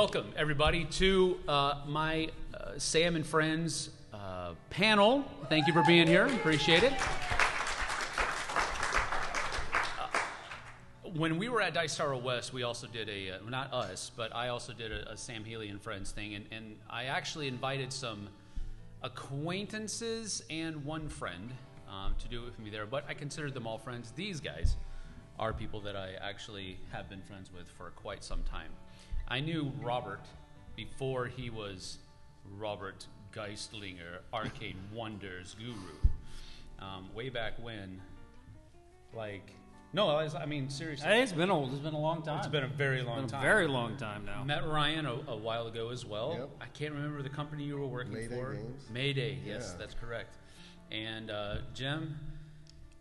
welcome everybody to my Sam and Friends panel. Thank you for being here. Appreciate it. When we were at Dice Tower West, we also did not us, but I also did a Sam Healy and Friends thing, and I actually invited some acquaintances and one friend to do it with me there, but I considered them all friends. These guys are people that I actually have been friends with for quite some time. I knew Robert before he was Robert Geistlinger, Arcane Wonders guru. Way back when, I mean, seriously. It's been old. It's been a long time. It's been a very long time. Very long time now. Met Ryan a while ago as well. Yep. I can't remember the company you were working Mayday for. Games. Mayday, yes, Yeah. that's correct. And Jim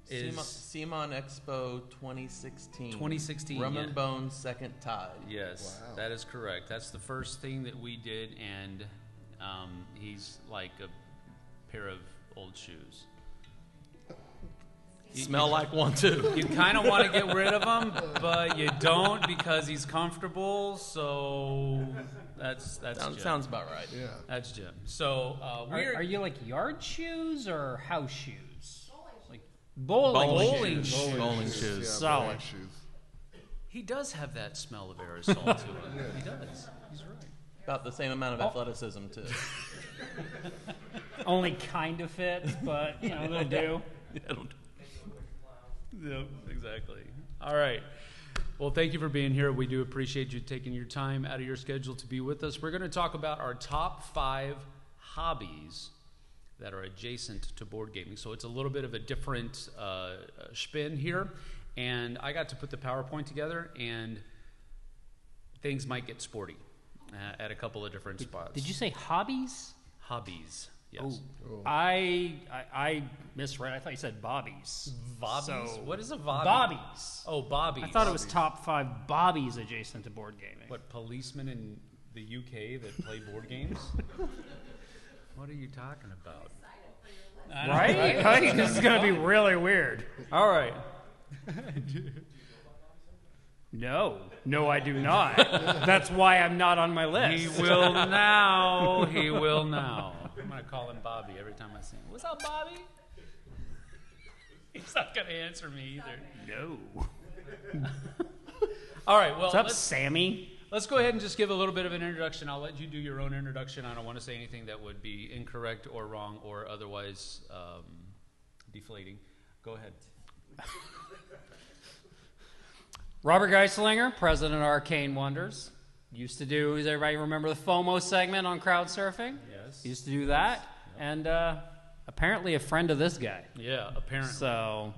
is... Simon Expo 2016. 2016, Rum yeah. and Bones Second Tide. Yes, Wow. that is correct. That's the first thing that we did, and he's like a pair of old shoes. Smell like one too. You kind of want to get rid of him, but you don't because he's comfortable. So that's Jim. Sounds about right. Yeah. That's Jim. So Are you like yard shoes or house shoes? Like Bowling shoes. Bowling shoes. Yeah, Solid. bowling shoes. He does have that smell of aerosol to him. He does. He's right. About the same amount of athleticism too. Only kind of fits, but they'll do. Yep, exactly. All right. Well, thank you for being here. We do appreciate you taking your time out of your schedule to be with us. We're going to talk about our top 5 hobbies that are adjacent to board gaming. So it's a little bit of a different spin here. And I got to put the PowerPoint together, and things might get sporty at a couple of different spots. Did you say hobbies? Hobbies, yes. Oh. I misread. I thought you said bobbies. Bobbies? So, What is a bobby? Bobbies. Oh, bobbies. I thought it was top 5 bobbies adjacent to board gaming. What, policemen in the UK that play board games? What are you talking about? Right? This is going to be really weird. All right. No, I do not. That's why I'm not on my list. He will now. He will now. I'm going to call him Bobby every time I see him. What's up, Bobby? He's not going to answer me either. No. All right, well, What's up, Sammy? let's go ahead and just give a little bit of an introduction. I'll let you do your own introduction. I don't want to say anything that would be incorrect or wrong or otherwise deflating. Go ahead. Robert Geislinger, president of Arcane Wonders. Used to do, does everybody remember the FOMO segment on crowd surfing? Yes. Used to do that. Yep. And apparently a friend of this guy. Yeah, apparently. So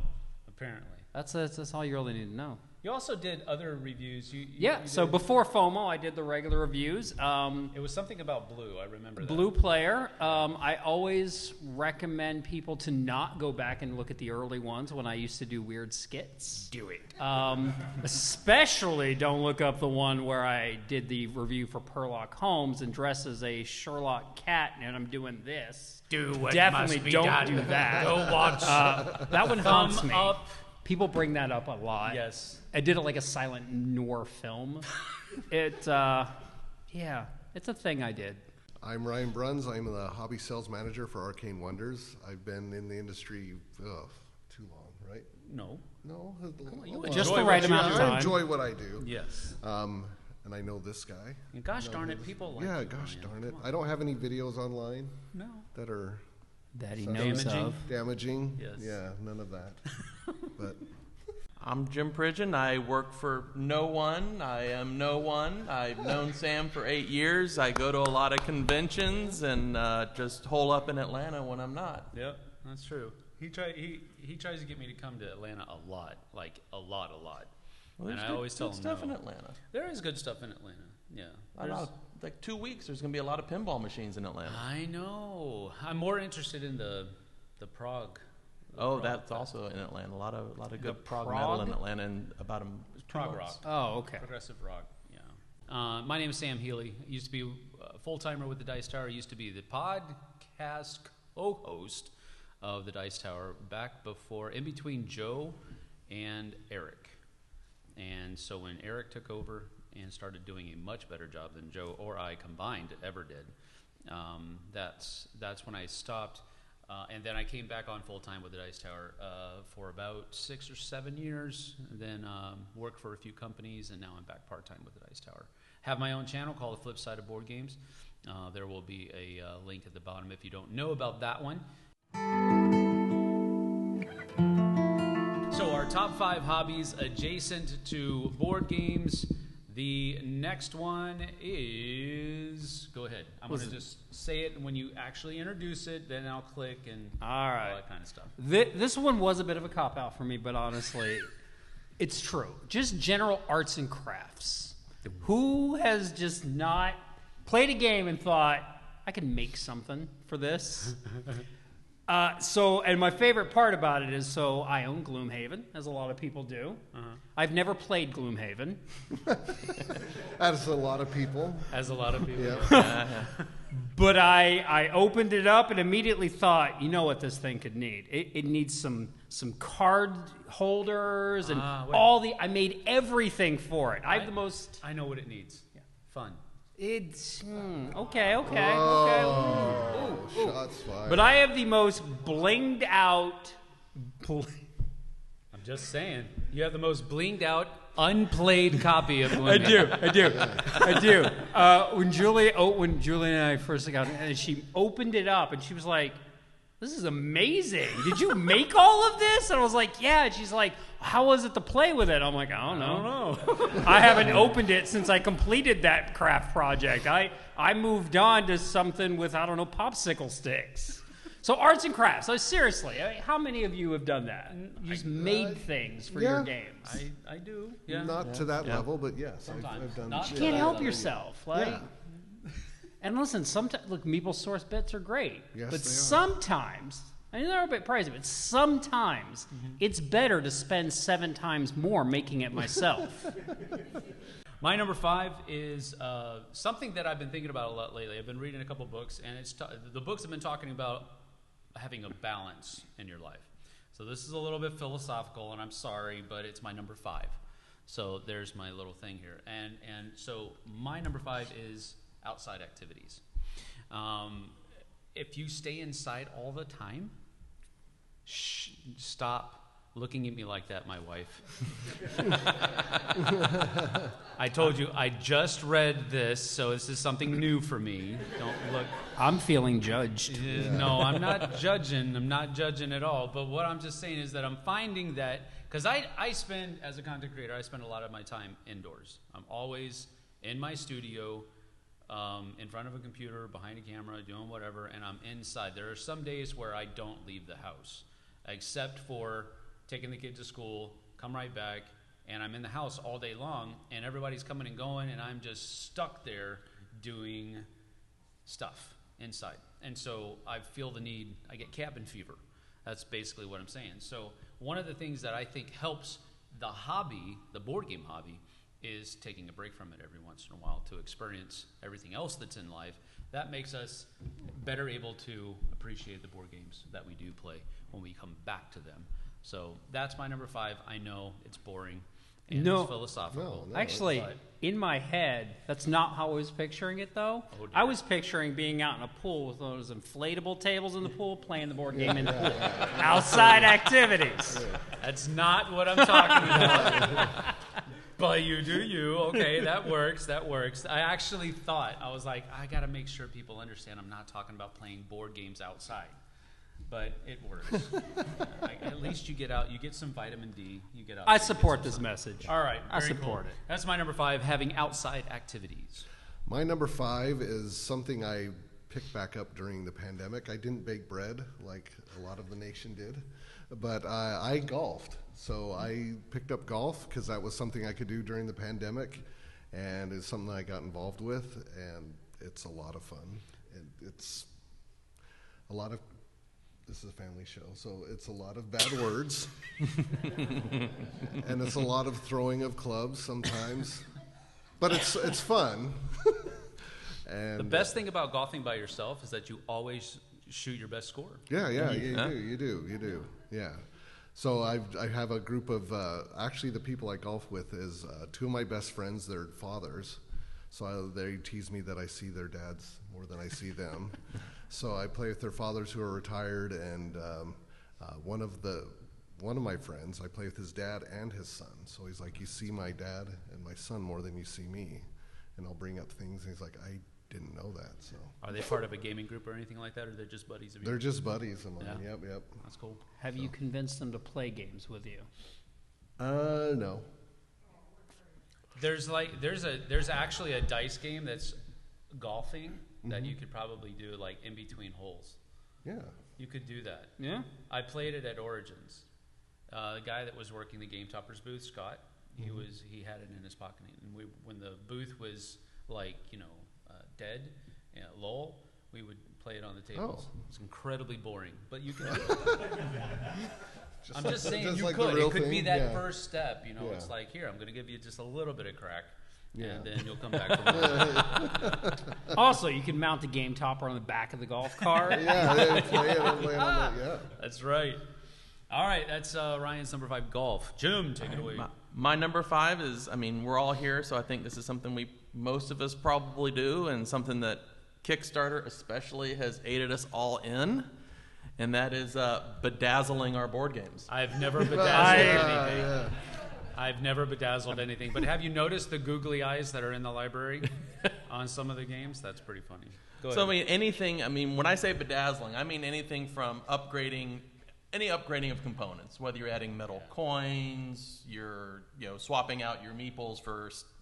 Apparently. that's all you really need to know. You also did other reviews. You So did- before FOMO, I did the regular reviews. It was something about Blue. I remember that. Blue Player. I always recommend people to not go back and look at the early ones when I used to do weird skits. Do it. Especially don't look up the one where I did the review for Sherlock Holmes and dress as a Sherlock cat and I'm doing this. Do what Definitely must be don't done. do that. Go watch. That one haunts Thumb me. up. People bring that up a lot. Yes. I did it like a silent noir film. It's a thing I did. I'm Ryan Bruns. I'm the hobby sales manager for Arcane Wonders. I've been in the industry too long, right? No. No, Just the right amount of time. I enjoy what I do. Yes. And I know this guy. And gosh darn it, people like Yeah, you, gosh Ryan. darn it. I don't have any videos online No. that are That he So- knows Damaging. of. damaging. Yes. Yeah, none of that. But I'm Jim Pridgeon. I work for no one. I am no one. I've known Sam for 8 years. I go to a lot of conventions and just hole up in Atlanta when I'm not. Yep, that's true. He tries to get me to come to Atlanta a lot, like a lot. Well, And there's I always tell good him stuff no. in Atlanta. There is good stuff in Atlanta. Yeah. I know, like 2 weeks, there's going to be a lot of pinball machines in Atlanta. I know. I'm more interested in the Prague. Oh, that's also in Atlanta. A lot of good prog Prague? metal in Atlanta and about a Prog rock. Oh, okay. Progressive rock, yeah. My name is Sam Healy. I used to be a full-timer with the Dice Tower. I used to be the podcast co-host of the Dice Tower back before, in between Joe and Eric. And so when Eric took over and started doing a much better job than Joe or I combined ever did. That's when I stopped. And then I came back on full-time with the Dice Tower for about 6 or 7 years, and then worked for a few companies, and now I'm back part-time with the Dice Tower. Have my own channel called the Flipside of Board Games. There will be a link at the bottom if you don't know about that one. So our top 5 hobbies adjacent to board games. The next one is, go ahead. I'm going to just say it when you actually introduce it, then I'll click and all that kind of stuff. This one was a bit of a cop-out for me, but honestly, it's true. Just general arts and crafts. Who has just not played a game and thought, I can make something for this? And my favorite part about it is, I own Gloomhaven, as a lot of people do. I've never played Gloomhaven. As a lot of people. As a lot of people. Yeah. But I opened it up and immediately thought, you know what this thing could need? It needs some card holders and I made everything for it. I know what it needs. Yeah. Fun. It's okay. Oh, shots fired. But I have the most blinged out. I'm just saying, you have the most blinged out, unplayed copy of Gloomhaven. I do. When Julie and I first got it, and she opened it up, and she was like, "This is amazing! Did you make all of this?" And I was like, "Yeah." And she's like, "How was it to play with it?" I'm like, "I don't know. I haven't opened it since I completed that craft project. I moved on to something with, popsicle sticks." So arts and crafts. So seriously, how many of you have done that? You just made things for your games. I do. Yeah. Not to that level, but yes, I've done. You can't help yourself, And listen, sometimes Meeple Source bits are great, but sometimes, they're a bit pricey, but sometimes it's better to spend 7 times more making it myself. My number 5 is something that I've been thinking about a lot lately. I've been reading a couple books, and the books have been talking about having a balance in your life. So this is a little bit philosophical, and I'm sorry, but it's my number 5. So there's my little thing here. And so my number 5 is outside activities. If you stay inside all the time, stop looking at me like that, my wife. I told you, I just read this, so this is something new for me. Don't look. I'm feeling judged. No, I'm not judging. I'm not judging at all. But what I'm just saying is that I'm finding that, because I spend, as a content creator, I spend a lot of my time indoors. I'm always in my studio, in front of a computer, behind a camera, doing whatever, and I'm inside. There are some days where I don't leave the house, except for taking the kids to school, come right back, and I'm in the house all day long, and everybody's coming and going, and I'm just stuck there doing stuff inside. And so I feel the need, I get cabin fever. That's basically what I'm saying. So one of the things that I think helps the hobby, the board game hobby, is taking a break from it every once in a while to experience everything else that's in life. That makes us better able to appreciate the board games that we do play when we come back to them. So that's my number 5. I know it's boring and it's philosophical. No, actually, in my head, that's not how I was picturing it, though. Oh, I was picturing being out in a pool with those inflatable tables in the pool, playing the board game in the pool. Outside activities. That's not what I'm talking about. But you do you. Okay, that works. I actually thought, I was like, I got to make sure people understand I'm not talking about playing board games outside. But it works. At least you get out, you get some vitamin D, you get out. I support this message. All right, I support it. That's my number 5, having outside activities. My number 5 is something I picked back up during the pandemic. I didn't bake bread like a lot of the nation did, but I golfed. So I picked up golf because that was something I could do during the pandemic, and it's something I got involved with, and it's a lot of fun. And it's a lot of, this is a family show, so it's a lot of bad words, and it's a lot of throwing of clubs sometimes, but it's fun. And the best thing about golfing by yourself is that you always shoot your best score. Yeah, you do. Yeah. So I have a group of, actually the people I golf with is two of my best friends, their fathers. So they tease me that I see their dads more than I see them. So I play with their fathers who are retired, and one of my friends, I play with his dad and his son. So he's like, you see my dad and my son more than you see me. And I'll bring up things, and he's like, I didn't know that. So Are they part of a gaming group or anything like that, or they're just buddies of yours? they're just buddies of mine. Yeah. Yep. That's cool. Have you convinced them to play games with you? No. There's actually a dice game that's golfing that you could probably do like in between holes. Yeah. You could do that. Yeah. I played it at Origins. The guy that was working the Game Toppers booth, Scott, he had it in his pocket, and when the booth was like dead, lull, we would play it on the tables. Oh. It's incredibly boring, but you can do it. I'm just saying just you like could. the real It could be thing? that Yeah. first step. Yeah. It's like, here, I'm going to give you just a little bit of crack, Yeah. and then you'll come back for more. Also, you can mount the game topper on the back of the golf cart. Yeah, they play it on that, yeah. That's right. All right, that's Ryan's number 5, golf. Jim, take it away. My number 5 is, we're all here, so I think this is something most of us probably do, and something that Kickstarter especially has aided us all in, and that is bedazzling our board games. I've never bedazzled anything. Yeah. I've never bedazzled anything. But have you noticed the googly eyes that are in the library on some of the games? That's pretty funny. Go ahead. So anything, when I say bedazzling, I mean anything from any upgrading of components, whether you're adding metal coins, you're swapping out your meeples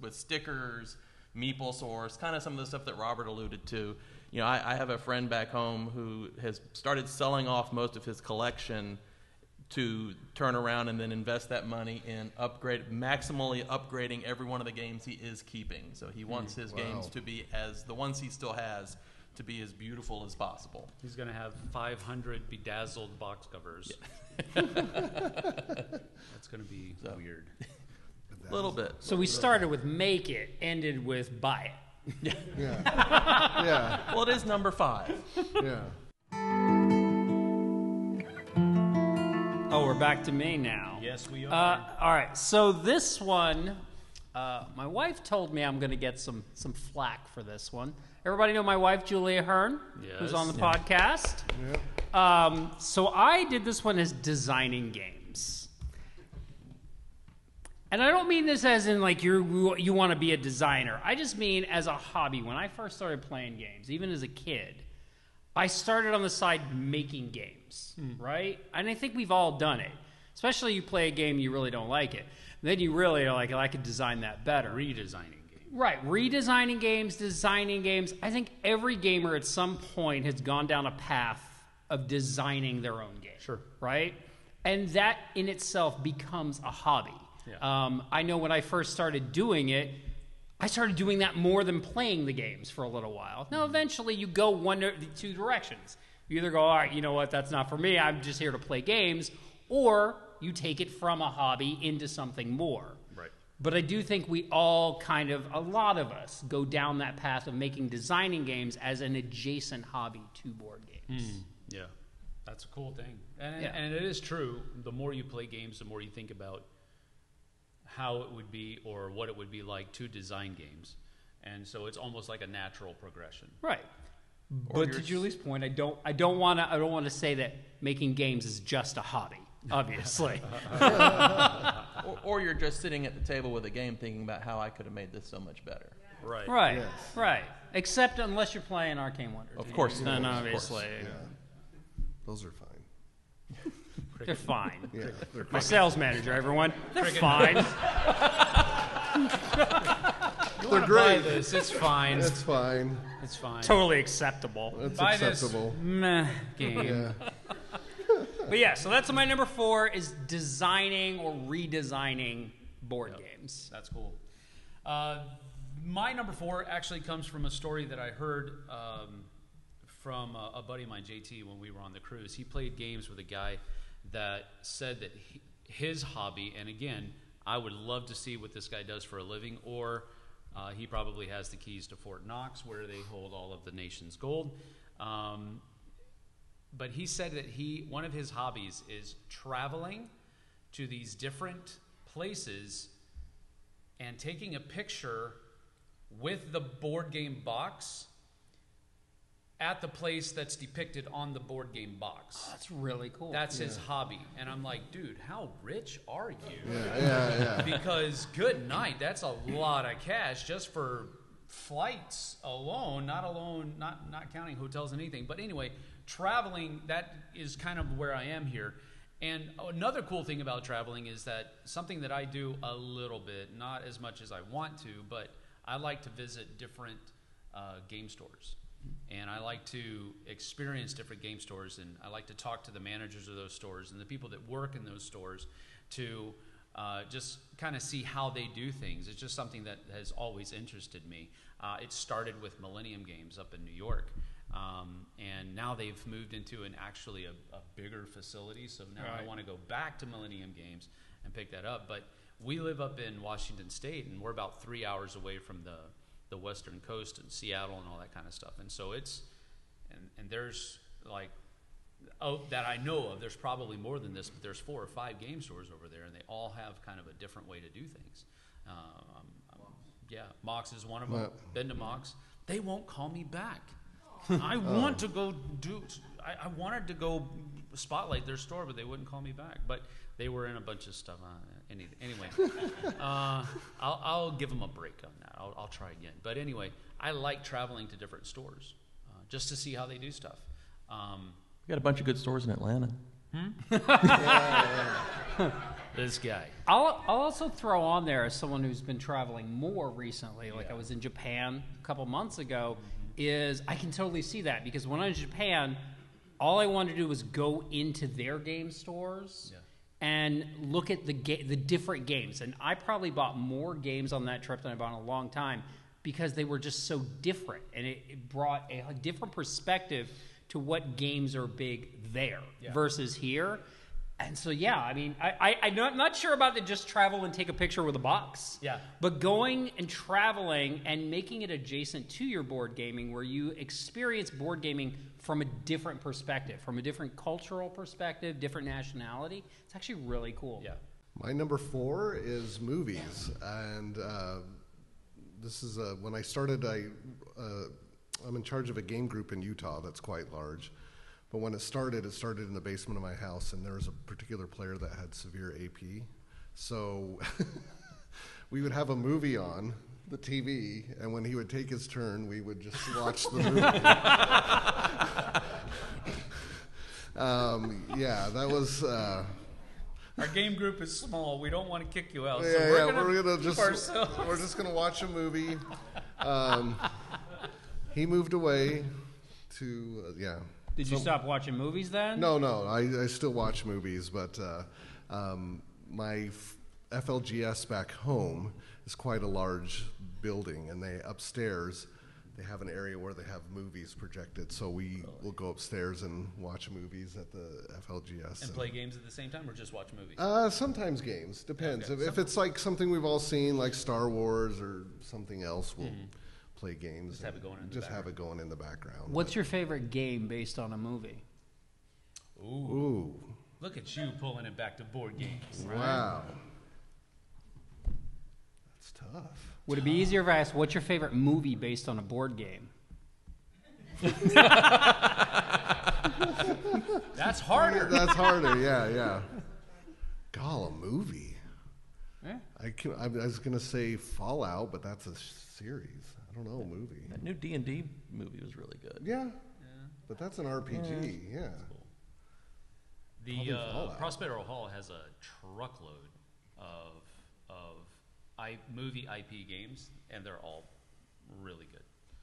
with stickers, meeple source, kind of some of the stuff that Robert alluded to. I have a friend back home who has started selling off most of his collection to turn around and then invest that money in maximally upgrading every one of the games he is keeping. So he wants his games to be the ones he still has, to be as beautiful as possible. He's going to have 500 bedazzled box covers. Yeah. That's going to be weird. A little bit. So we started with make it, ended with buy it. Yeah. Yeah. Well, it is number 5. Yeah. Oh, we're back to me now. Yes, we are. All right. So this one, my wife told me I'm going to get some flack for this one. Everybody know my wife, Julia Hearn, who's on the podcast. Yeah. So I did this one as designing games. And I don't mean this as in like you want to be a designer. I just mean as a hobby. When I first started playing games, even as a kid, I started on the side making games, right? And I think we've all done it. Especially you play a game, you really don't like it. And then you really are like, I could design that better. Redesigning games. Right, redesigning games, designing games. I think every gamer at some point has gone down a path of designing their own game. Sure. Right? And that in itself becomes a hobby. Yeah. I know when I first started doing it, I started doing that more than playing the games for a little while. Now, eventually, you go one or two directions. You either go, all right, you know what, that's not for me, I'm just here to play games, or you take it from a hobby into something more. Right. But I do think we all a lot of us, go down that path of making designing games as an adjacent hobby to board games. Yeah, that's a cool thing. And it is true, the more you play games, the more you think about how it would be or what it would be like to design games. And so it's almost like a natural progression. Right. But to Julie's point, I don't want to say that making games is just a hobby, obviously. Or you're just sitting at the table with a game thinking about how I could have made this so much better. Right. Right. Yes. Right. Except unless you're playing Arcane Wonders. Of course. Then Of course. obviously Those are fine. they're fine. Yeah. They're My sales manager, everyone, they're fine. They're great. This. It's fine. It's fine. It's fine. Totally acceptable. It's Buy this. acceptable. Meh game. Yeah. But yeah, so that's my number 4 is designing or redesigning board games. That's cool. My number 4 actually comes from a story that I heard from a buddy of mine, JT, when we were on the cruise. He played games with a guy that said that his hobby, and again, I would love to see what this guy does for a living, or he probably has the keys to Fort Knox, where they hold all of the nation's gold. But he said that one of his hobbies is traveling to these different places and taking a picture with the board game box at the place that's depicted on the board game box. Oh, that's really cool. That's his hobby. And I'm like, dude, how rich are you? Yeah. Because good night, that's a lot of cash just for flights alone, not counting hotels and anything. But anyway, traveling, that is kind of where I am here. And another cool thing about traveling is that something that I do a little bit, not as much as I want to, but I like to visit different game stores. And I like to experience different game stores, and I like to talk to the managers of those stores and the people that work in those stores to just kind of see how they do things. It's just something that has always interested me. It started with Millennium Games up in New York, and now they've moved into actually a bigger facility, so now I want to go back to Millennium Games and pick that up. But we live up in Washington State, and we're about 3 hours away from the western coast and Seattle and all that kind of stuff. And so it's and there's like that I know of, there's probably more than this, but there's 4 or 5 game stores over there, and they all have kind of a different way to do things. Mox is one of them. Been to Mox. They won't call me back. I want to go I wanted to go spotlight their store, but they wouldn't call me back. But they were in a bunch of stuff. Anyway, I'll give them a break on that. I'll try again. But anyway, I like traveling to different stores just to see how they do stuff. We got a bunch of good stores in Atlanta. This guy. I'll also throw on there, as someone who's been traveling more recently, like I was in Japan a couple months ago, is I can totally see that, because when I was in Japan, all I wanted to do was go into their game stores and look at the different games. And I probably bought more games on that trip than I bought in a long time, because they were just so different, and it brought a different perspective to what games are big there versus here. And so, I mean, I'm not sure about the just travel and take a picture with a box. Yeah. But going and traveling and making it adjacent to your board gaming, where you experience board gaming from a different perspective, from a different cultural perspective, different nationality, it's actually really cool. Yeah. My number 4 is movies. And this is when I started, I'm in charge of a game group in Utah that's quite large. But when it started in the basement of my house, and there was a particular player that had severe AP. So we would have a movie on the TV, and when he would take his turn, we would just watch the movie. That was... Our game group is small. We don't want to kick you out. We're just going to watch a movie. He moved away to, Did you stop watching movies then? No. I still watch movies, but my FLGS back home is quite a large building, and upstairs they have an area where they have movies projected. So we will go upstairs and watch movies at the FLGS. And play games at the same time, or just watch movies? Sometimes games. Depends. Okay. If it's like something we've all seen, like Star Wars or something else, we'll play games. Just have it going in the background. What's your favorite game based on a movie? Ooh. Look at you pulling it back to board games. Right? Wow. That's tough. Would it be easier if I asked, what's your favorite movie based on a board game? That's harder. That's harder, yeah. God, a movie. Yeah. I was going to say Fallout, but that's a series. I don't know, a movie. That new D&D movie was really good. Yeah. But that's an RPG, yeah. The Prospero Hall has a truckload of movie IP games, and they're all really good.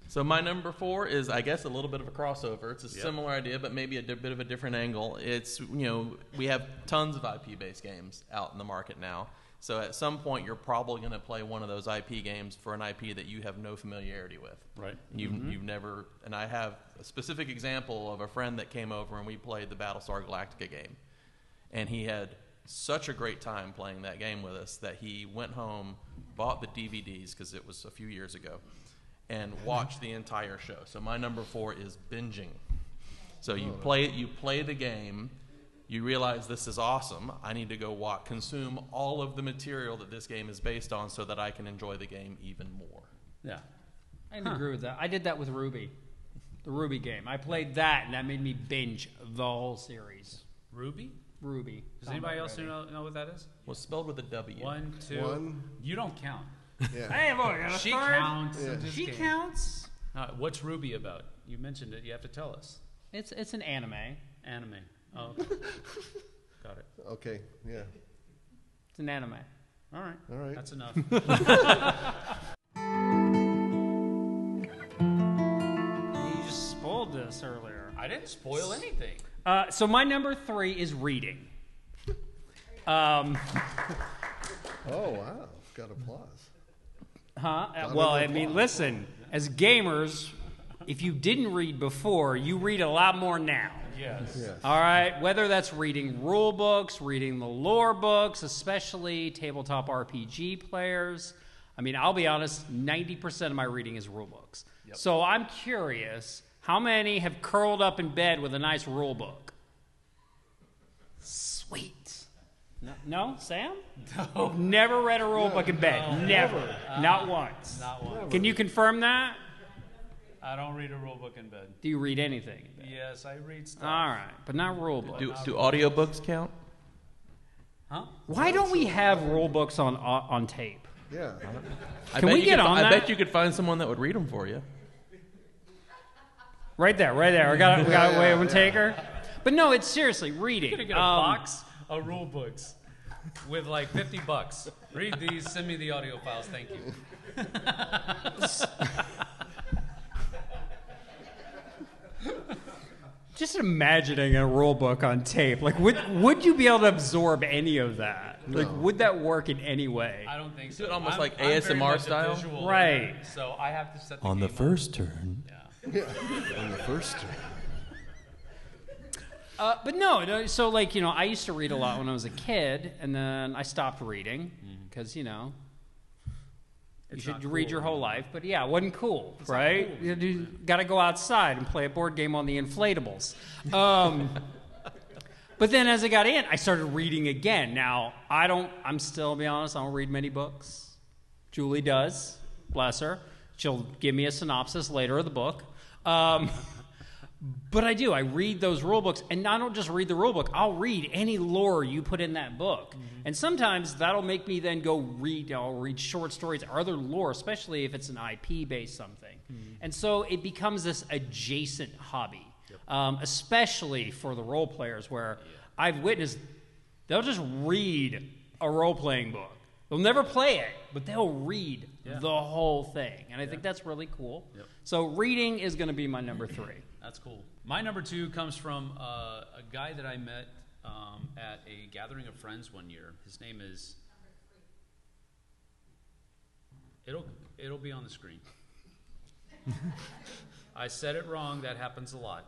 So my number 4 is, I guess, a little bit of a crossover. It's a similar idea, but maybe a bit of a different angle. It's, we have tons of IP-based games out in the market now. So at some point, you're probably going to play one of those IP games for an IP that you have no familiarity with. Right. You've never, and I have a specific example of a friend that came over and we played the Battlestar Galactica game. And he had such a great time playing that game with us that he went home, bought the DVDs, because it was a few years ago, and watched the entire show. So my number 4 is binging. So you play the game. you realize this is awesome. I need to go consume all of the material that this game is based on so that I can enjoy the game even more. Yeah. I agree with that. I did that with Ruby, the Ruby game. I played that, and that made me binge the whole series. Ruby? Ruby. Does anybody else know what that is? Well, spelled with a W. 1, 2. One. You don't count. Yeah. Hey, boy, got a She third. counts. Yeah. in this She game. counts. What's Ruby about? You mentioned it. You have to tell us. It's an anime. Anime. Oh, okay. Got it. Okay. Yeah. It's an anime. All right. All right. That's enough. You just spoiled this earlier. I didn't spoil anything. So my number 3 is reading. Oh wow! Got applause. Well, I mean, listen, as gamers, if you didn't read before, you read a lot more now. Yes. Yes. All right, whether that's reading rule books, reading the lore books, especially tabletop RPG players. I mean, I'll be honest, 90% of my reading is rule books. Yep. So I'm curious, how many have curled up in bed with a nice rule book? Sweet. No? Sam? No. Never read a rule book in bed. Never. Not once. Not one. Can you confirm that? I don't read a rule book in bed. Do you read anything in bed? Yes, I read stuff. All right, but not rule books. Do audiobooks count? Huh? Why don't we have rule books on tape? Yeah. Can we get on I that? bet you could find someone that would read them for you. Right there. We got a way one taker. But no, it's seriously reading. You're gonna get a box of rule books with like $50. Read these. Send me the audio files. Thank you. Just imagining a rule book on tape. Like, would you be able to absorb any of that? Like, would that work in any way? I don't think so. Do it almost like I'm very ASMR much a style? visual Right. learner, so I have to set the On the game up. first turn. Yeah. On the first turn. But no, so like, I used to read a lot when I was a kid, and then I stopped reading because, you It's should not read cool your whole anymore. life. But yeah, it wasn't cool, It's not right? cool. You got to go outside and play a board game on the inflatables. But then as I got in, I started reading again. Now, I'm still, to be honest, I don't read many books. Julie does, bless her. She'll give me a synopsis later of the book. But I do. I read those rule books, and I don't just read the rule book. I'll read any lore you put in that book. Mm-hmm. And sometimes that'll make me then go I'll read short stories or other lore, especially if it's an IP-based something. Mm-hmm. And so it becomes this adjacent hobby, especially for the role players where I've witnessed they'll just read a role-playing book. They'll never play it, but they'll read the whole thing. And I think that's really cool. Yep. So reading is going to be my number 3. That's cool. My number 2 comes from a guy that I met at a gathering of friends one year. His name is. It'll be on the screen. I said it wrong. That happens a lot.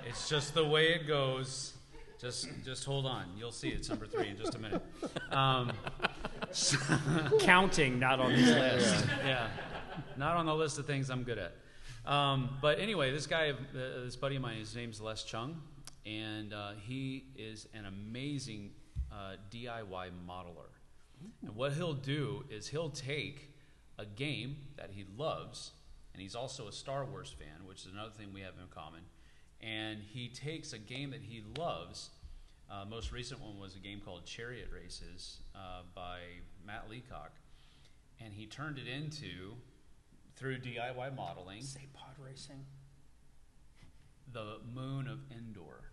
It's just the way it goes. Just hold on. You'll see it's number 3 in just a minute. Counting, not on this list. Yeah, not on the list of things I'm good at. But anyway, this guy, this buddy of mine, his name's Les Chung, and he is an amazing DIY modeler. And what he'll do is he'll take a game that he loves, and he's also a Star Wars fan, which is another thing we have in common. And he takes a game that he loves. Most recent one was a game called Chariot Races by Matt Leacock, and he turned it into, through DIY modeling, Say pod racing. the Moon of Endor.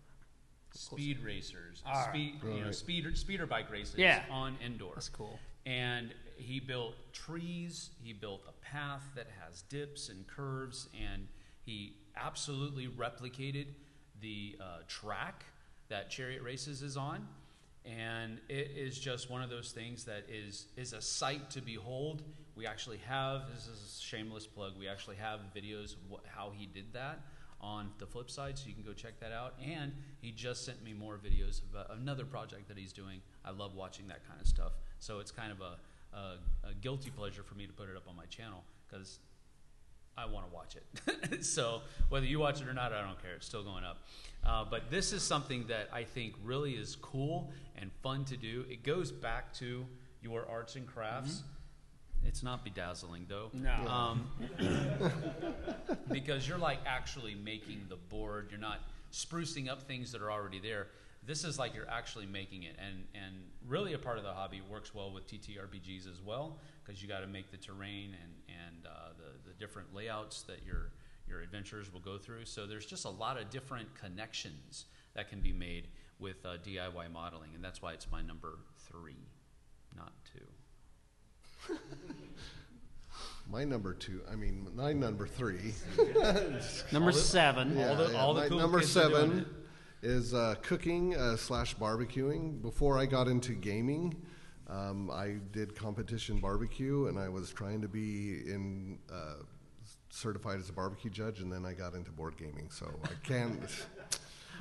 Speed racers, Right. speeder bike races on Endor. That's cool. And he built trees, he built a path that has dips and curves, and he absolutely replicated the track that Chariot Races is on. And it is just one of those things that is a sight to behold. We actually have, this is a shameless plug, we actually have videos of how he did that on the Flipside, so you can go check that out. And he just sent me more videos of another project that he's doing. I love watching that kind of stuff. So it's kind of a guilty pleasure for me to put it up on my channel, because I want to watch it. So whether you watch it or not, I don't care. It's still going up. But this is something that I think really is cool and fun to do. It goes back to your arts and crafts. It's not bedazzling, though. No. Because you're like actually making the board. You're not sprucing up things that are already there. This is like you're actually making it. And really a part of the hobby works well with TTRPGs as well, because you got to make the terrain and the different layouts that your adventurers will go through. So there's just a lot of different connections that can be made with DIY modeling, and that's why it's my number 3, not 2. My number 2, my number 3. Number 7. All the my cool number kids are doing 7 is cooking / barbecuing. Before I got into gaming, I did competition barbecue, and I was trying to be certified as a barbecue judge, and then I got into board gaming, so I can't.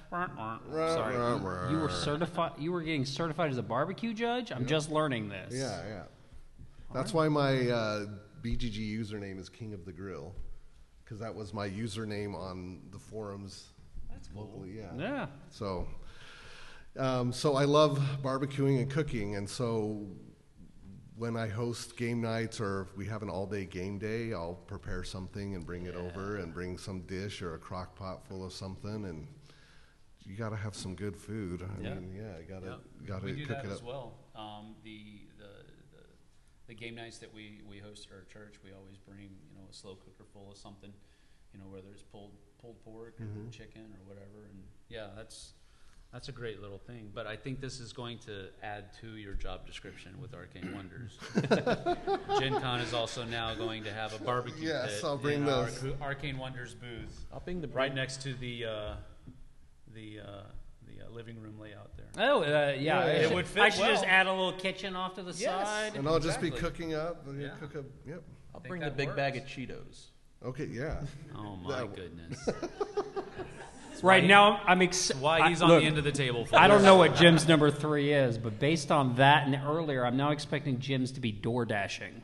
Sorry, you were certified. You were getting certified as a barbecue judge. I'm just learning this. Yeah. That's why my BGG username is King of the Grill, because that was my username on the forums. That's cool. Locally, Yeah. So I love barbecuing and cooking, and so when I host game nights or if we have an all-day game day, I'll prepare something and bring it over and bring some dish or a crock pot full of something, and you got to have some good food. I mean, got to We do cook that it as up. well. The game nights that we host at our church, we always bring a slow cooker full of something, whether it's pulled pork or chicken or whatever, and that's a great little thing. But I think this is going to add to your job description with Arcane Wonders. Gen Con is also now going to have a barbecue pit I'll bring in those. our Arcane Wonders booth. I'll bring the right next to the living room layout there. Oh, yeah. It would fit I should just well. add a little kitchen off to the side. And I'll just be Exactly. cooking up. Yeah. Cook up. Yep. I'll think bring the that big bag of works. Cheetos. Okay. Yeah. Oh my That- goodness! Right why- now, I'm excited. Why he's on the end of the table? For I don't this. know what Jim's number 3 is, but based on that and earlier, I'm now expecting Jim's to be door dashing.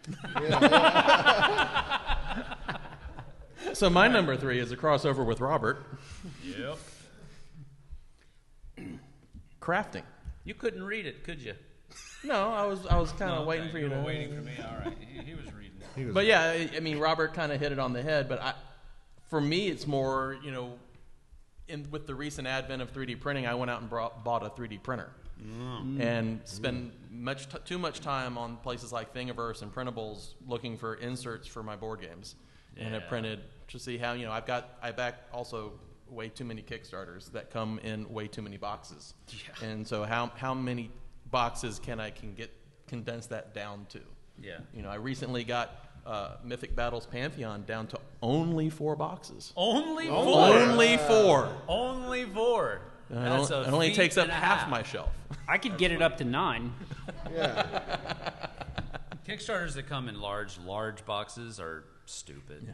So my number 3 is a crossover with Robert. Yep. Crafting. You couldn't read it, could you? No, I was kind of waiting for you were to. waiting for me. All right. He was reading. But yeah, I mean, Robert kind of hit it on the head. But for me, it's more, with the recent advent of 3D printing, I went out and bought a 3D printer and spend too much time on places like Thingiverse and Printables looking for inserts for my board games. And I printed to see how, I back also way too many Kickstarters that come in way too many boxes. Yeah. And so how many boxes can condense that down to? Yeah. I recently got Mythic Battles Pantheon down to only 4 boxes. Only 4. Only 4. Only 4. It only feat takes up and a half my shelf. I could get it up to 9. Yeah. Kickstarters that come in large boxes are stupid. Yeah.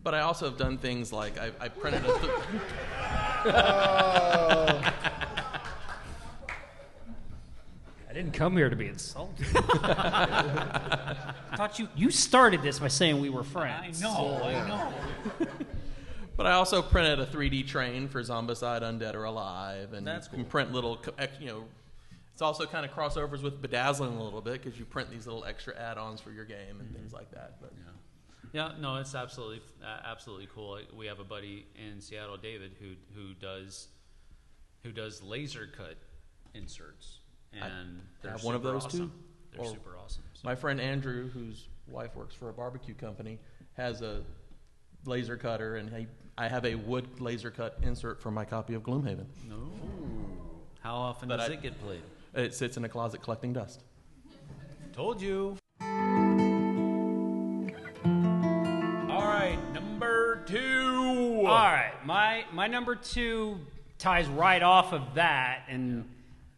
But I also have done things like I printed I didn't come here to be insulted. I thought you started this by saying we were friends. I know. But I also printed a 3D train for Zombicide Undead or Alive, and That's you can print little, it's also kind of crossovers with bedazzling a little bit because you print these little extra add-ons for your game and things like that. But Yeah, no, it's absolutely cool. We have a buddy in Seattle, David, who does laser cut inserts, and they're have one of super those awesome. too. They're super awesome. So. My friend Andrew, whose wife works for a barbecue company, has a laser cutter, and I have a wood laser cut insert for my copy of Gloomhaven. No. How often But does I- it get played? It sits in a closet collecting dust. Told you. All right, number 2. All right, my number 2 ties right off of that, and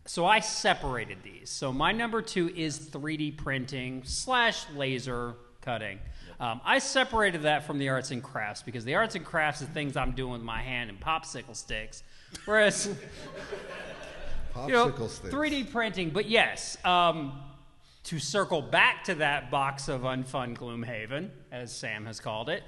so I separated these. So my number 2 is 3D printing / laser cutting. I separated that from the arts and crafts because the arts and crafts is things I'm doing with my hand and popsicle sticks, whereas Popsicle sticks. 3D printing. But yes, to circle back to that box of unfun Gloomhaven, as Sam has called it,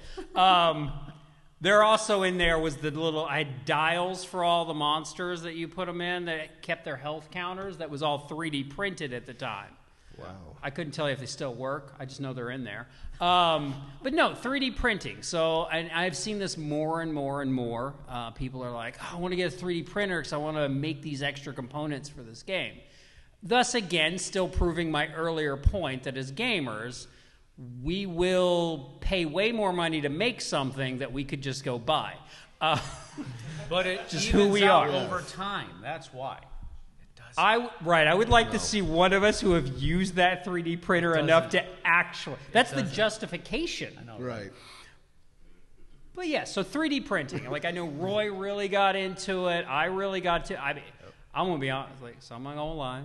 there also in there was I had dials for all the monsters that you put them in that kept their health counters. That was all 3D printed at the time. Wow. I couldn't tell you if they still work. I just know they're in there. But no, 3D printing. So I've seen this more and more and more. People are like, oh, I want to get a 3D printer because I want to make these extra components for this game. Thus, again, still proving my earlier point that as gamers, we will pay way more money to make something that we could just go buy. But it just evens who we out are. over time. That's why. I would like to see one of us who have used that 3D printer enough to actually. That's the justification. I know, Right. But yeah, so 3D printing. Like I know Roy really got into it. I really got to. I'm gonna be honest. Like, so I'm not gonna lie.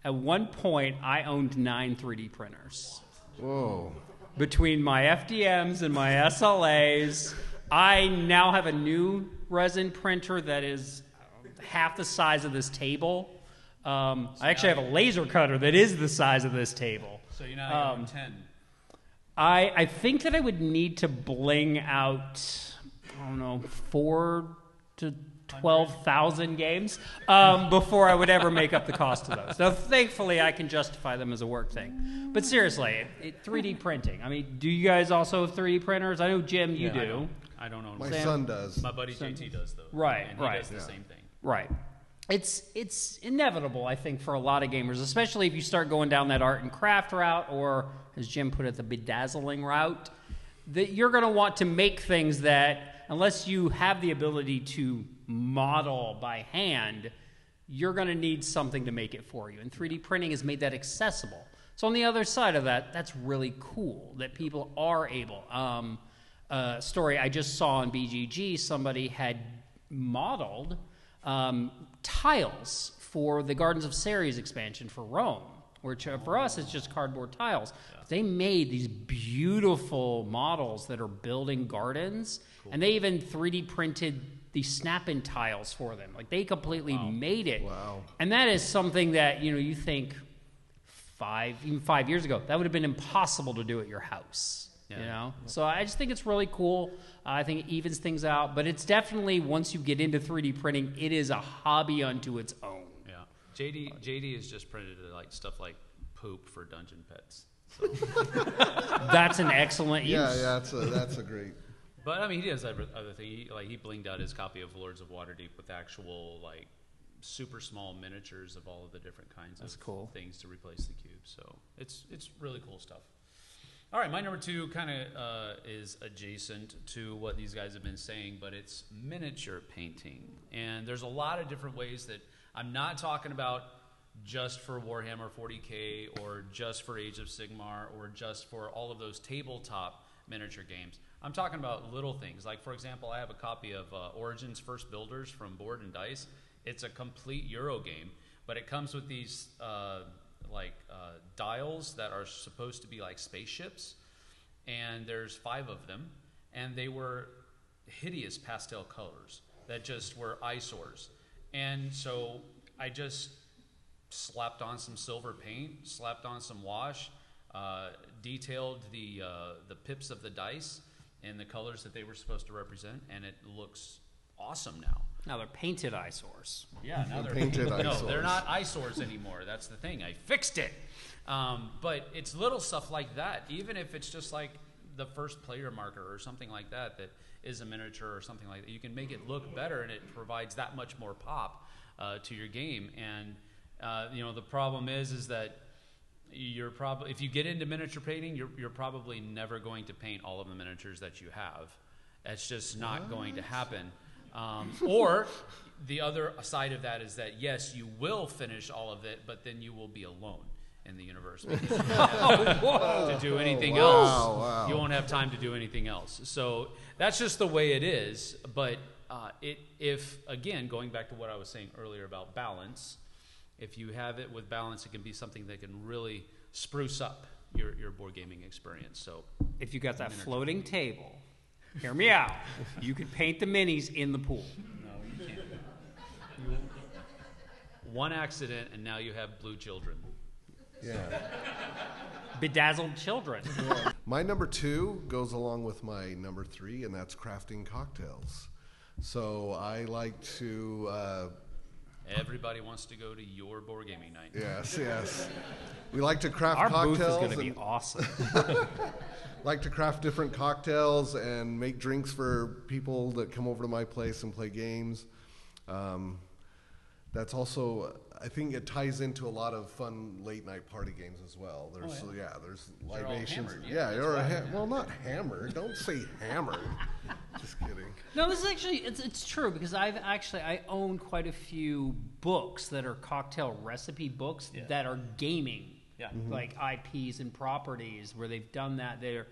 At one point, I owned 9 3D printers. Whoa. Between my FDMs and my SLAs, I now have a new resin printer that is half the size of this table. I actually have a laser cutter that is the size of this table. So you're not going 10. I think that I would need to bling out, I don't know, 4 to 12,000 games before I would ever make up the cost of those. So thankfully, I can justify them as a work thing. But seriously, 3D printing. I mean, do you guys also have 3D printers? I know, Jim, you do. I don't know. My son does. My buddy JT does, though. Right, and he right. does the same thing. Right. It's inevitable, I think, for a lot of gamers, especially if you start going down that art and craft route, or, as Jim put it, the bedazzling route, that you're going to want to make things that, unless you have the ability to model by hand, you're going to need something to make it for you. And 3D printing has made that accessible. So on the other side of that, that's really cool that people are able. Story I just saw on BGG, somebody had modeled tiles for the Gardens of Ceres expansion for Rome, which for us it's just cardboard tiles. Yeah. They made these beautiful models that are building gardens, and they even 3D printed the snap-in tiles for them. Like they completely made it. Wow. And that is something that, you think 5 years ago, that would have been impossible to do at your house. Yeah. So I just think it's really cool. I think it evens things out, but it's definitely, once you get into 3D printing, it is a hobby unto its own. Yeah. JD has just printed stuff like poop for dungeon pets. So. That's an excellent use. Yeah, that's a great. But I mean, he does other thing. He blinged out his copy of Lords of Waterdeep with actual super small miniatures of all of the different kinds of things to replace the cube. So it's really cool stuff. All right, my number 2 kind of is adjacent to what these guys have been saying, but it's miniature painting. And there's a lot of different ways that I'm not talking about just for Warhammer 40K or just for Age of Sigmar or just for all of those tabletop miniature games. I'm talking about little things. Like, for example, I have a copy of Origins First Builders from Board and Dice. It's a complete Euro game, but it comes with these dials that are supposed to be like spaceships, and there's 5 of them, and they were hideous pastel colors that just were eyesores. And so I just slapped on some silver paint, slapped on some wash, detailed the pips of the dice and the colors that they were supposed to represent, and it looks awesome now. Now they're painted eyesores. Yeah, now they're painted eyesores. No, they're not eyesores anymore. That's the thing. I fixed it. But it's little stuff like that. Even if it's just like the first player marker or something like that is a miniature or something like that, you can make it look better, and it provides that much more pop to your game. And the problem is that you're probably, if you get into miniature painting, you're probably never going to paint all of the miniatures that you have. That's just not going to happen. Or the other side of that is that, yes, you will finish all of it, but then you will be alone in the universe. To do anything else. Wow. You won't have time to do anything else. So that's just the way it is. But if, again, going back to what I was saying earlier about balance, if you have it with balance, it can be something that can really spruce up your board gaming experience. So if you got that floating table, hear me out, you could paint the minis in the pool. No, you can't. One accident, and now you have blue children. Yeah. Bedazzled children. My number 2 goes along with my number 3, and that's crafting cocktails. So I like to... Everybody wants to go to your board gaming night. Yes. We like to craft Our cocktails. booth is going to be awesome. Like to craft different cocktails and make drinks for people that come over to my place and play games. That's also, I think it ties into a lot of fun late night party games as well. There's there's They're all libations. hammered. Yeah, well, not hammered. Don't say hammered. Just kidding. No, this is actually, it's true, because I own quite a few books that are cocktail recipe books that are gaming. Yeah. Like IPs and properties where they've done that. They're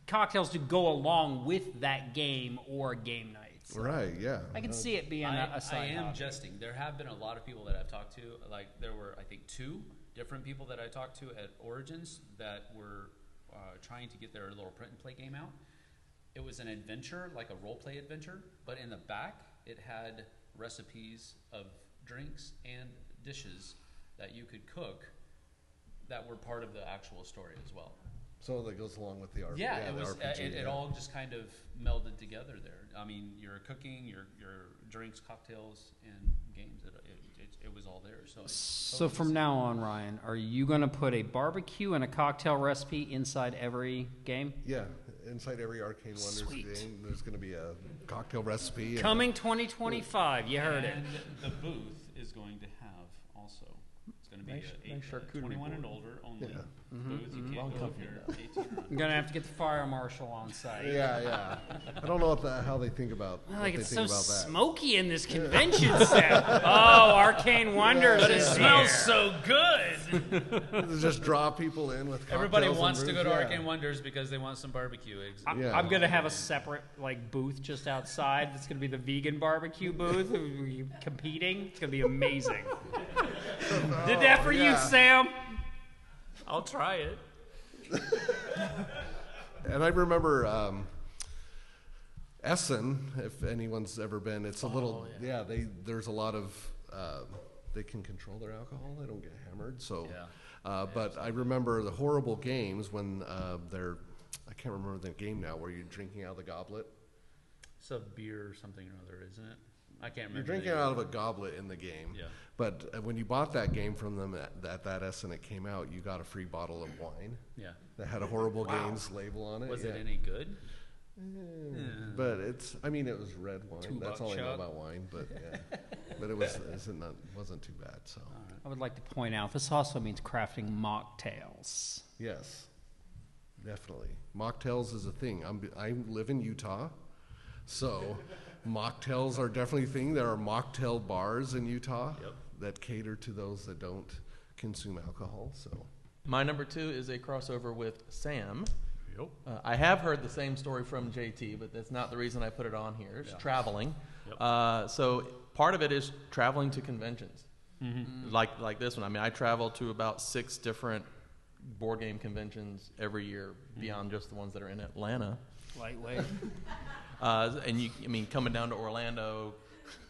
cocktails to go along with that game or game night. So Right, yeah. I can see it being a side I am hobby. jesting. There have been a lot of people that I've talked to. Like there were, I think, 2 different people that I talked to at Origins that were trying to get their little print and play game out. It was an adventure, like a role play adventure, but in the back it had recipes of drinks and dishes that you could cook that were part of the actual story as well. So that goes along with the RPG. Yeah, it was. RPG, It all just kind of melded together there. I mean, your cooking, your drinks, cocktails, and games. It was all there. So from now on, Ryan, are you going to put a barbecue and a cocktail recipe inside every game? Yeah, inside every Arcane Wonders Sweet. game, there's going to be a cocktail recipe. and- Coming 2025, you heard it. And the booth is going to have also. It's going to be Nice charcuterie 21 and board. older only. Yeah. Booth. You can't go if you're 18 or under. I'm going to have to get the fire marshal on site. Yeah. I don't know how they think about. Like, what they it's think so about that. smoky in this convention set. Oh, Arcane Wonders But it is smells here. so good. Just draw people in with. Everybody cocktails and wants to go to brews, Arcane Wonders because they want some barbecue eggs. Yeah. I'm going to have a separate booth just outside. It's going to be the vegan barbecue booth. We're competing. It's going to be amazing. Did that for you, Sam. I'll try it. And I remember Essen, if anyone's ever been, it's a little, there's a lot of, they can control their alcohol, they don't get hammered, so. Yeah. But I remember the horrible games when I can't remember the game now, where you're drinking out of the goblet. It's a beer or something or other, isn't it? I can't remember. You're drinking out of a goblet in the game. Yeah. But when you bought that game from them at that Essen it came out, you got a free bottle of wine Yeah. that had a horrible games label on it. Was yeah. it any good? But it was red wine. $2 That's all I know chug. about wine. But yeah, but wasn't too bad. So I would like to point out this also means crafting mocktails. yes, definitely, mocktails is a thing. I live in Utah, so mocktails are definitely a thing. There are mocktail bars in Utah that cater to those that don't consume alcohol. So My number 2 is a crossover with Sam. Yep. I have heard the same story from JT, but that's not the reason I put it on here. It's traveling. Yep. So part of it is traveling to conventions, like this one. I mean, I travel to about 6 different board game conventions every year, beyond just the ones that are in Atlanta. Lightweight. And coming down to Orlando,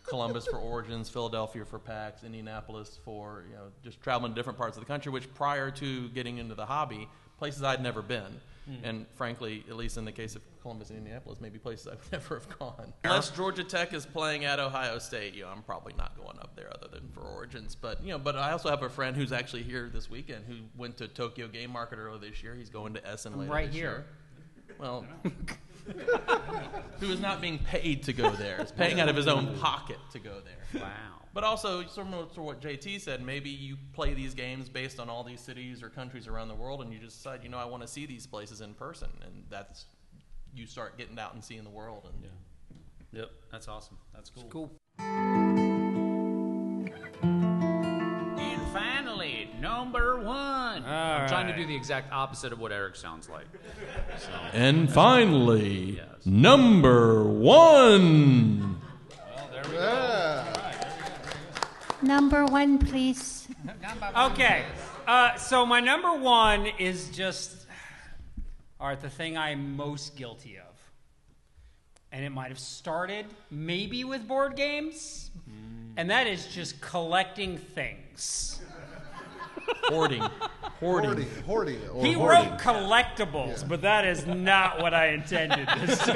Columbus for Origins, Philadelphia for PAX, Indianapolis for just traveling to different parts of the country. Which prior to getting into the hobby, places I'd never been. And frankly, at least in the case of Columbus and Indianapolis, maybe places I would never have gone. Unless Georgia Tech is playing at Ohio State, I'm probably not going up there other than for Origins. But but I also have a friend who's actually here this weekend who went to Tokyo Game Market earlier this year. He's going to Essen later right this here. year. Well, who is not being paid to go there? Is paying out of his own pocket to go there. Wow. But also, similar to what JT said, maybe you play these games based on all these cities or countries around the world, and you just decide, I want to see these places in person, and that's you start getting out and seeing the world. And Yep. That's awesome. That's cool. It's cool. And finally, number 1. I'm trying to do the exact opposite of what Eric sounds like. So, And finally, Yes. number 1. well, there we go. yeah. Number 1, please. Okay, so my number 1 is just the thing I'm most guilty of. And it might have started maybe with board games, and that is just collecting things. Hoarding. Hoarding. He wrote collectibles, but that is not what I intended this to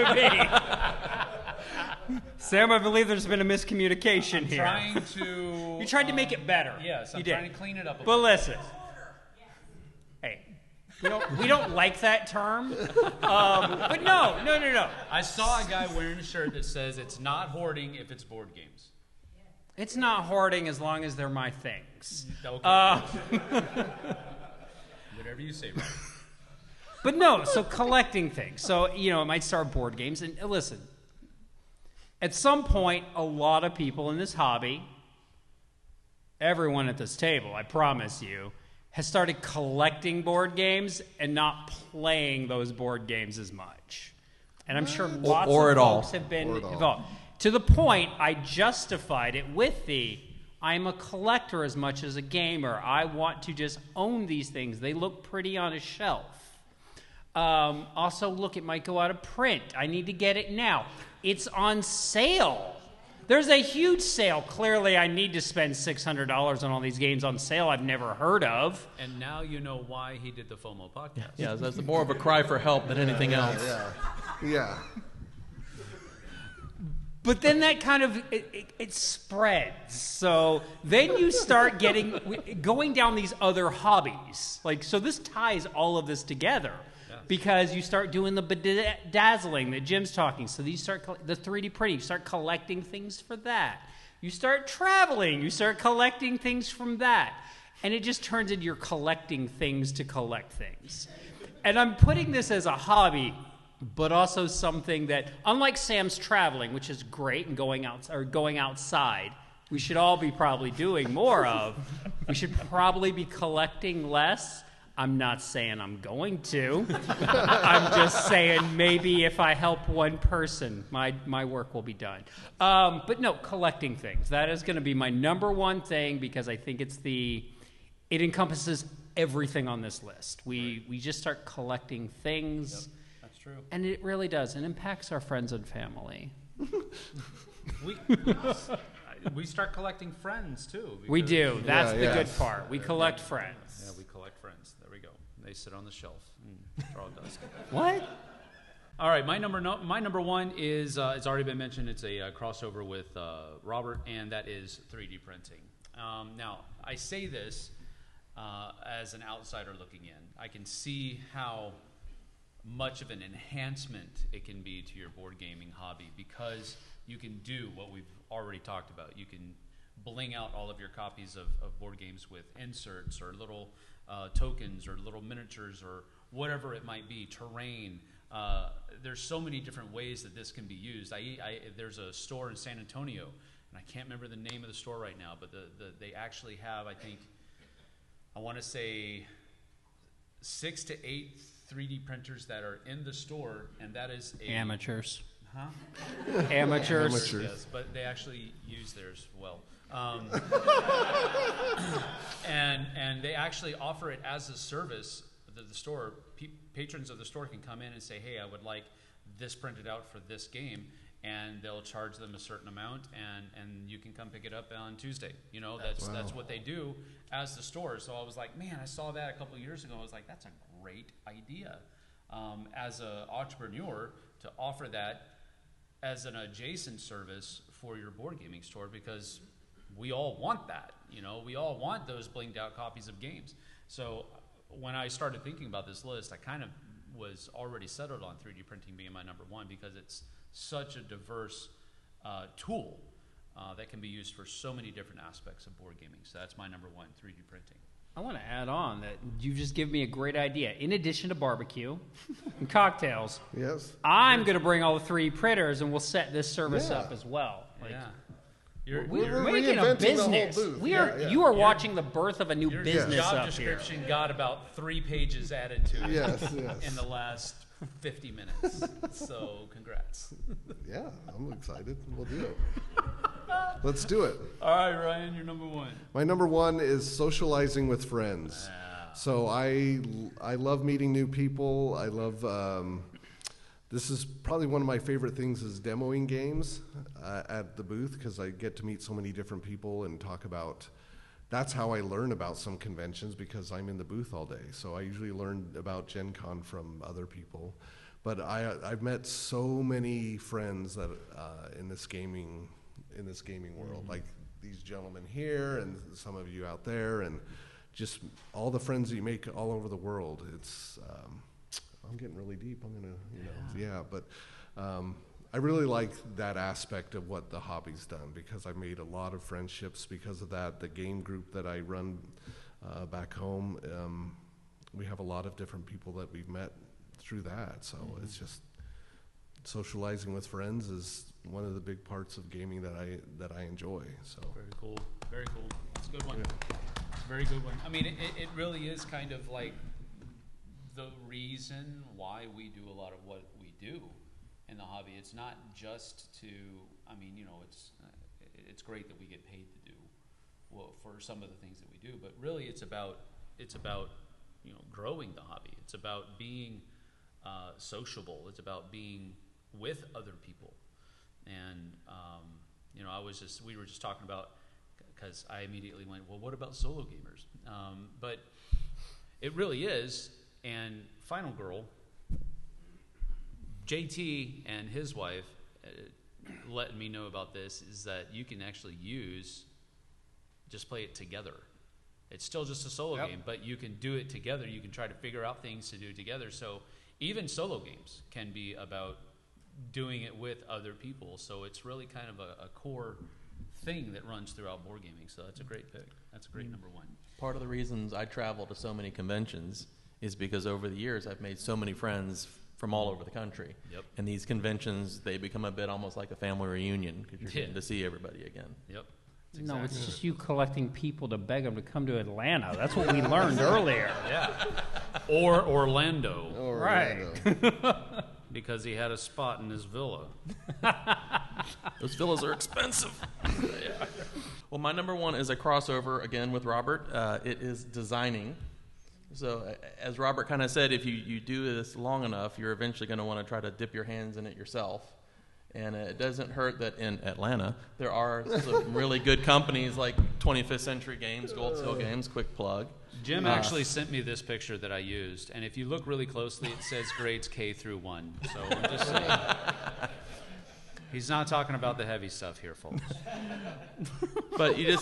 be. Sam, I believe there's been a miscommunication here. Trying to. You tried to make it better. Yes, I'm you did. trying to clean it up a But bit. listen. Hey, we don't like that term. But no. I saw a guy wearing a shirt that says it's not hoarding if it's board games. It's not hoarding as long as they're my things. Okay. Whatever you say, Ryan. But no, so collecting things. So, it might start board games. And listen, at some point, a lot of people in this hobby, everyone at this table, I promise you, has started collecting board games and not playing those board games as much. And I'm sure lots or of at all. folks have been Or at all. involved. To the point, I justified it with I'm a collector as much as a gamer. I want to just own these things. They look pretty on a shelf. Also, look, it might go out of print. I need to get it now. It's on sale. There's a huge sale. Clearly, I need to spend $600 on all these games on sale I've never heard of. And now you know why he did the FOMO podcast. Yeah, that's more of a cry for help than anything else. Yeah. But then that kind of, it spreads. So then you start going down these other hobbies. So this ties all of this together. Because you start doing the bedazzling that Jim's talking. So you start the 3D printing. You start collecting things for that. You start traveling. You start collecting things from that. And it just turns into you're collecting things to collect things. And I'm putting this as a hobby, but also something that, unlike Sam's traveling, which is great, and going outside, we should all be probably doing more of. We should probably be collecting less. I'm not saying I'm going to. I'm just saying maybe if I help one person, my work will be done. But no, collecting things. That is going to be my number one thing because I think it encompasses everything on this list. We just start collecting things. Yep, that's true. And it really does. It impacts our friends and family. We start collecting friends, too. We do. That's the yeah. good part. We collect friends. Yeah, we collect friends. There we go. They sit on the shelf and throw dust. What? All right, my number one is, it's already been mentioned, it's a crossover with Robert, and that is 3D printing. Now, I say this as an outsider looking in. I can see how much of an enhancement it can be to your board gaming hobby because you can do what we've already talked about. You can bling out all of your copies of board games with inserts or little tokens or little miniatures or whatever it might be, terrain. There's so many different ways that this can be used. There's a store in San Antonio, and I can't remember the name of the store right now, but they actually have, I want to say 6 to 8 3D printers that are in the store, and that is Amateurs. Huh? Amateurs. Yes, but they actually use theirs well. And they actually offer it as a service. The store, patrons of the store can come in and say, hey, I would like this printed out for this game, and they'll charge them a certain amount, and you can come pick it up on Tuesday. That's what they do as the store. So I was like, man, I saw that a couple of years ago. I was like, that's a great idea. As an entrepreneur, to offer that as an adjacent service for your board gaming store, because we all want that. We all want those blinged out copies of games. So when I started thinking about this list, I kind of was already settled on 3D printing being my number one because it's such a diverse tool that can be used for so many different aspects of board gaming. So that's my number one, 3D printing. I want to add on that you've just given me a great idea. In addition to barbecue and cocktails, Yes. I'm going to bring all the 3D printers and we'll set this service up as well. You're, We're We're making a reinventing the whole business. booth. You are watching the birth of a new your business job up here. description got about 3 pages added to it Yes. in the last 50 minutes. So congrats. Yeah, I'm excited. We'll do it. Let's do it. All right, Ryan, you're number one. My number one is socializing with friends. So I love meeting new people. I love, this is probably one of my favorite things is demoing games at the booth because I get to meet so many different people and talk about that's how I learn about some conventions, because I'm in the booth all day. So I usually learn about Gen Con from other people. But I've met so many friends that in this gaming world, like these gentlemen here and some of you out there, and just all the friends that you make all over the world. It's I'm getting really deep. I'm gonna, but I really like that aspect of what the hobby's done, because I've made a lot of friendships because of that. The game group that I run back home, we have a lot of different people that we've met through that. So it's just socializing with friends is one of the big parts of gaming that I enjoy. So very cool. It's a good one. It's a very good one. I mean, it really is kind of like the reason why we do a lot of what we do in the hobby. It's not just to, I mean, it's great that we get paid to do for some of the things that we do, but really it's about growing the hobby. It's about being sociable. It's about being with other people. And we were just talking about, because I immediately went, well, what about solo gamers? But it really is. And Final Girl, JT and his wife letting me know about this, is that you can actually play it together. It's still just a solo game, but you can do it together. You can try to figure out things to do together. So even solo games can be about doing it with other people. So it's really kind of a core thing that runs throughout board gaming. So that's a great pick. That's a great number one. Part of the reasons I travel to so many conventions is because over the years I've made so many friends from all over the country. Yep. And these conventions, they become a bit almost like a family reunion, because you're getting to see everybody again. Yep. No, it's just you collecting people to beg them to come to Atlanta. That's what we learned earlier. Yeah. Or Orlando. Right. Because he had a spot in his villa. Those villas are expensive. Well, my number one is a crossover, again, with Robert. It is designing. So as Robert kind of said, if you do this long enough, you're eventually going to want to try to dip your hands in it yourself. And it doesn't hurt that in Atlanta there are some really good companies like 25th Century Games, Gold Seal Games, quick plug. Jim actually sent me this picture that I used, and if you look really closely, it says grades K through 1. So I'm just saying. He's not talking about the heavy stuff here, folks. But you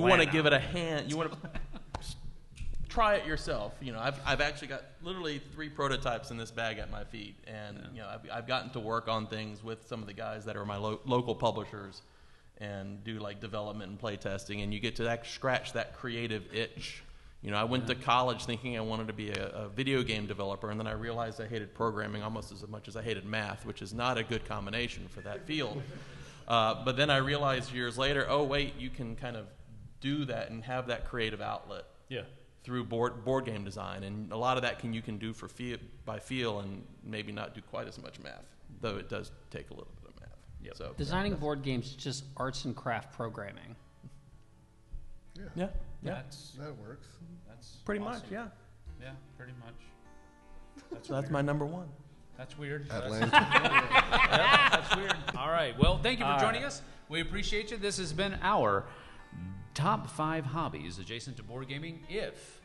want to give it a hand. You want to try it yourself. I've actually got literally 3 prototypes in this bag at my feet, and I've gotten to work on things with some of the guys that are my local publishers, and do like development and play testing, and you get to scratch that creative itch. I went to college thinking I wanted to be a video game developer, and then I realized I hated programming almost as much as I hated math, which is not a good combination for that field. But then I realized years later, oh wait, you can kind of do that and have that creative outlet. Yeah. Through board game design, and a lot of that you can do by feel, and maybe not do quite as much math, though it does take a little bit of math. Yep. So Designing board games is just arts and craft programming. Yeah. that works. That's Pretty awesome. much, yeah. Yeah, pretty much. So that's my number one. That's weird. Atlanta. That's weird. All right. Well, thank you for joining us. We appreciate you. This has been our top 5 hobbies adjacent to board gaming. If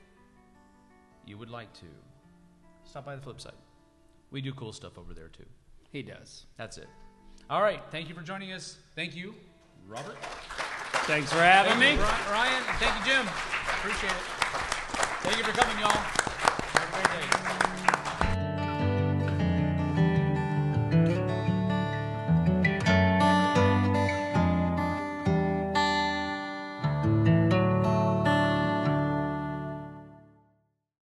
you would like to, stop by the Flipside. We do cool stuff over there too. He does. That's it. All right. Thank you for joining us. Thank you, Robert. Thanks for having me. Ryan. Thank you, Jim. Appreciate it. Thank you for coming, y'all.